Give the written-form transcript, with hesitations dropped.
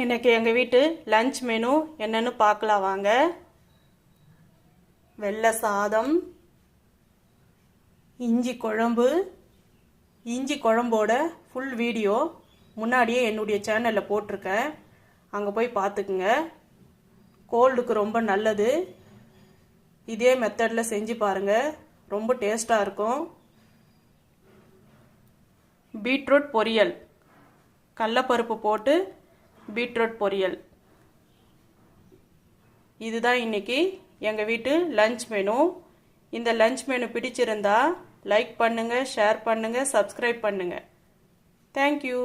இன்னைக்கு எங்கள் வீட்டு லஞ்ச் மெனு என்னன்னு பார்க்கலாம் வாங்க. வெள்ளை சாதம், இஞ்சி குழம்பு. இஞ்சி குழம்போட ஃபுல் வீடியோ முன்னாடியே என்னுடைய சேனலில் போட்டிருக்கேன், அங்கே போய் பார்த்துக்குங்க. கோல்டுக்கு ரொம்ப நல்லது. இதே மெத்தடில் செஞ்சு பாருங்கள், ரொம்ப டேஸ்ட்டாக இருக்கும். பீட்ரூட் பொரியல், கடலைப்பருப்பு போட்டு பீட்ரூட் பொரியல். இதுதான் இன்னைக்கு எங்கள் வீட்டு லஞ்ச் மெனு. இந்த லஞ்ச் மெனு பிடிச்சிருந்தா லைக் பண்ணுங்கள், ஷேர் பண்ணுங்கள், சப்ஸ்கிரைப் பண்ணுங்கள். தேங்க்யூ.